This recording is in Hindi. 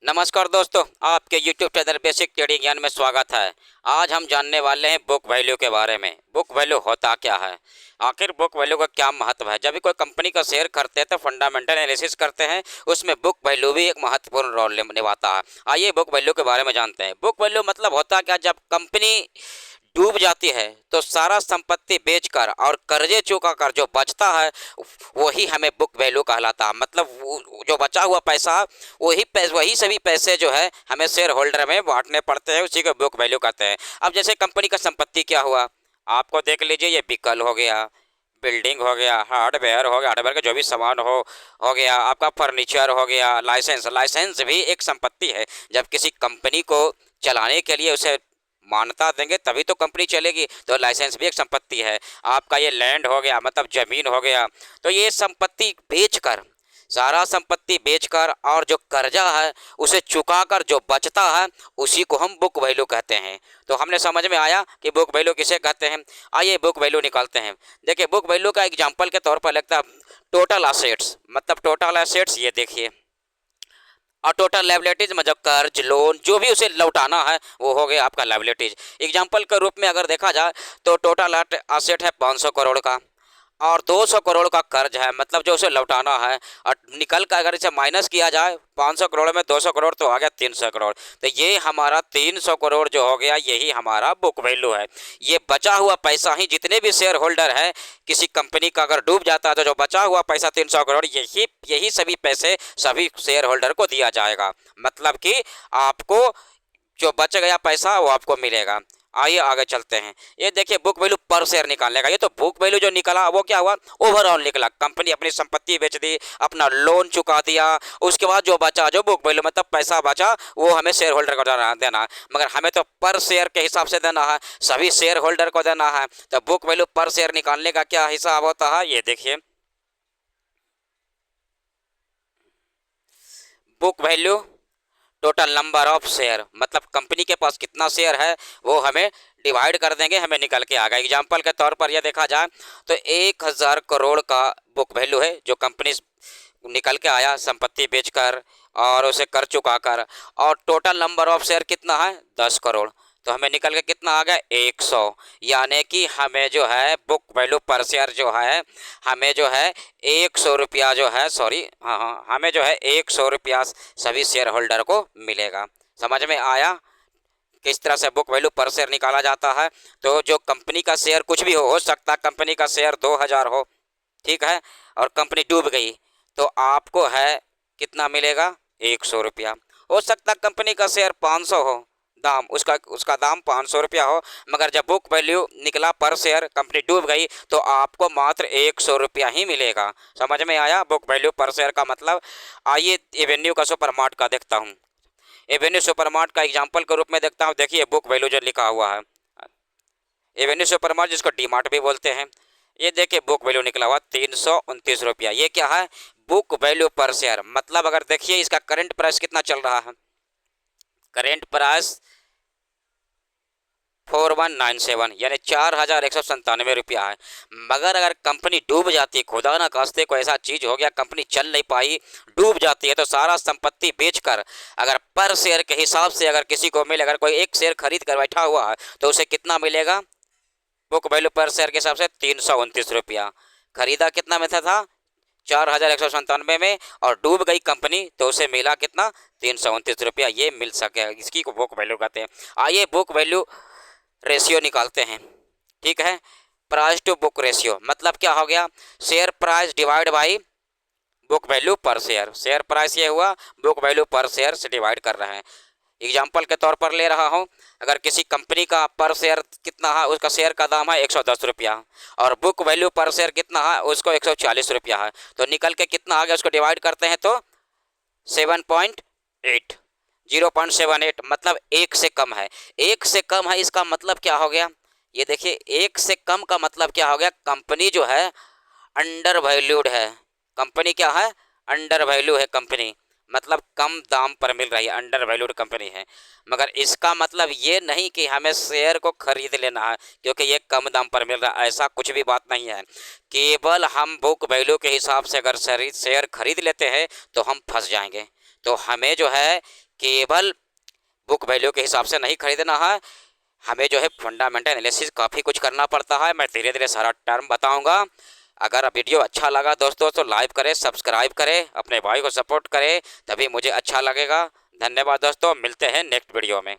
नमस्कार दोस्तों, आपके YouTube चैनल बेसिक ट्रेडिंग ज्ञान में स्वागत है। आज हम जानने वाले हैं बुक वैल्यू के बारे में। बुक वैल्यू होता क्या है, आखिर बुक वैल्यू का क्या महत्व है। जब भी कोई कंपनी का शेयर करते हैं तो फंडामेंटल एनालिसिस करते हैं, उसमें बुक वैल्यू भी एक महत्वपूर्ण रोल निभाता है। आइए बुक वैल्यू के बारे में जानते हैं। बुक वैल्यू मतलब होता क्या, जब कंपनी डूब जाती है तो सारा संपत्ति बेचकर और कर्जे चुकाकर जो बचता है वही हमें बुक वैल्यू कहलाता है। मतलब जो बचा हुआ पैसा, वही सभी पैसे जो है हमें शेयर होल्डर में बांटने पड़ते हैं, उसी को बुक वैल्यू कहते हैं। अब जैसे कंपनी का संपत्ति क्या हुआ, आपको देख लीजिए, ये व्हीकल हो गया, बिल्डिंग हो गया, हार्डवेयर हो गया, हार्डवेयर का जो भी सामान हो गया, आपका फर्नीचर हो गया, लाइसेंस भी एक संपत्ति है। जब किसी कंपनी को चलाने के लिए उसे मान्यता देंगे तभी तो कंपनी चलेगी, तो लाइसेंस भी एक संपत्ति है। आपका ये लैंड हो गया, मतलब ज़मीन हो गया, तो ये संपत्ति बेचकर, सारा संपत्ति बेचकर और जो कर्जा है उसे चुकाकर जो बचता है उसी को हम बुक वैल्यू कहते हैं। तो हमने समझ में आया कि बुक वैल्यू किसे कहते हैं। आइए बुक वैल्यू निकालते हैं। देखिए, बुक वैल्यू का एग्जांपल के तौर पर लगता है टोटल असेट्स, मतलब टोटल असेट्स ये देखिए, और टोटल लायबिलिटीज मतलब कर्ज लोन जो भी उसे लौटाना है वो हो गया आपका लायबिलिटीज। एग्जांपल के रूप में अगर देखा जाए तो टोटल असेट है 500 करोड़ का, और 200 करोड़ का कर्ज है, मतलब जो उसे लौटाना है। और निकल कर अगर इसे माइनस किया जाए, 500 करोड़ में 200 करोड़ तो आ गया 300 करोड़, तो ये हमारा 300 करोड़ जो हो गया, यही हमारा बुक वैल्यू है। ये बचा हुआ पैसा ही जितने भी शेयर होल्डर हैं, किसी कंपनी का अगर डूब जाता है तो जो बचा हुआ पैसा 300 करोड़, यही सभी पैसे सभी शेयर होल्डर को दिया जाएगा। मतलब कि आपको जो बच गया पैसा वो आपको मिलेगा। आइए आगे चलते हैं। ये देखिए बुक वैल्यू पर शेयर निकालने का। ये तो बुक वैल्यू जो निकला वो क्या हुआ, ओवरऑल निकला। कंपनी अपनी संपत्ति बेच दी, अपना लोन चुका दिया, उसके बाद जो बचा, जो बुक वैल्यू मतलब पैसा बचा, वो हमें शेयर होल्डर को देना है। मगर हमें तो पर शेयर के हिसाब से देना है, सभी शेयर होल्डर को देना है। तो बुक वैल्यू पर शेयर निकालने का क्या हिसाब होता है, ये देखिए। Book value total number of share, मतलब कंपनी के पास कितना शेयर है वो हमें डिवाइड कर देंगे, हमें निकल के आ गया। एग्जाम्पल के तौर पर यह देखा जाए तो 1000 करोड़ का बुक वैल्यू है जो कंपनी निकल के आया संपत्ति बेचकर और उसे कर चुका कर, और टोटल नंबर ऑफ शेयर कितना है 10 करोड़, तो हमें निकल के कितना आ गया 100। यानी कि हमें जो है बुक वैल्यू पर शेयर जो है, हमें जो है 100 रुपया जो है, सॉरी, हाँ, हमें जो है 100 रुपया सभी शेयर होल्डर को मिलेगा। समझ में आया किस तरह से बुक वैल्यू पर शेयर निकाला जाता है। तो जो कंपनी का शेयर कुछ भी हो सकता है, कंपनी का शेयर 2000 हो, ठीक है, और कंपनी डूब गई तो आपको है कितना मिलेगा 100 रुपया। हो सकता है कंपनी का शेयर 500 हो, दाम उसका दाम 500 रुपया हो, मगर जब बुक वैल्यू निकला पर शेयर, कंपनी डूब गई, तो आपको मात्र 100 रुपया ही मिलेगा। समझ में आया बुक वैल्यू पर शेयर का मतलब। आइए एवेन्यू का सुपरमार्ट का देखता हूँ। एवेन्यू सुपरमार्ट का एग्जाम्पल के रूप में देखता हूँ। देखिए बुक वैल्यू जो लिखा हुआ है, एवेन्यू सुपरमार्ट जिसको डीमार्ट भी बोलते हैं, ये देखिए बुक वैल्यू निकला हुआ 329 रुपया। ये क्या है, बुक वैल्यू पर शेयर। मतलब अगर देखिए इसका करंट प्राइस कितना चल रहा है, करेंट प्राइस 4197 यानी 4197 रुपया है। मगर अगर कंपनी डूब जाती है, खुदा ना खास्ते को ऐसा चीज़ हो गया, कंपनी चल नहीं पाई, डूब जाती है, तो सारा संपत्ति बेचकर अगर पर शेयर के हिसाब से अगर किसी को मिले, अगर कोई एक शेयर खरीद कर बैठा हुआ है तो उसे कितना मिलेगा, बुक वैल्यू पर शेयर के हिसाब से 329 रुपया। खरीदा कितना में था 4197 में, और डूब गई कंपनी तो उसे मिला कितना 329 रुपया। ये मिल सके, इसकी को बुक वैल्यू कहते हैं। आइए बुक वैल्यू रेशियो निकालते हैं, ठीक है। प्राइस टू बुक रेशियो मतलब क्या हो गया, share price divide by book value पर शेयर। शेयर प्राइस ये हुआ, बुक वैल्यू पर शेयर से डिवाइड कर रहे हैं। एग्जाम्पल के तौर पर ले रहा हूँ, अगर किसी कंपनी का पर शेयर कितना है, उसका शेयर का दाम है 110 रुपया, और बुक वैल्यू पर शेयर कितना है, उसको 140 रुपया है, तो निकल के कितना आ गया, उसको डिवाइड करते हैं तो 7.8, 0.78, मतलब एक से कम है। एक से कम है इसका मतलब क्या हो गया, ये देखिए, एक से कम का मतलब क्या हो गया, कंपनी जो है अंडर वैल्यूड है। कंपनी क्या है, अंडर वैल्यू है कंपनी। मतलब कम दाम पर मिल रही है, अंडर वैल्यूड कंपनी है। मगर इसका मतलब ये नहीं कि हमें शेयर को खरीद लेना है क्योंकि ये कम दाम पर मिल रहा है, ऐसा कुछ भी बात नहीं है। केवल हम बुक वैल्यू के हिसाब से अगर शेयर खरीद लेते हैं तो हम फंस जाएंगे। तो हमें जो है केवल बुक वैल्यू के हिसाब से नहीं खरीदना है, हमें जो है फंडामेंटल एनालिसिस काफ़ी कुछ करना पड़ता है। मैं धीरे धीरे सारा टर्म बताऊंगा। अगर वीडियो अच्छा लगा दोस्तों तो लाइक करें, सब्सक्राइब करें, अपने भाई को सपोर्ट करें, तभी मुझे अच्छा लगेगा। धन्यवाद दोस्तों, मिलते हैं नेक्स्ट वीडियो में।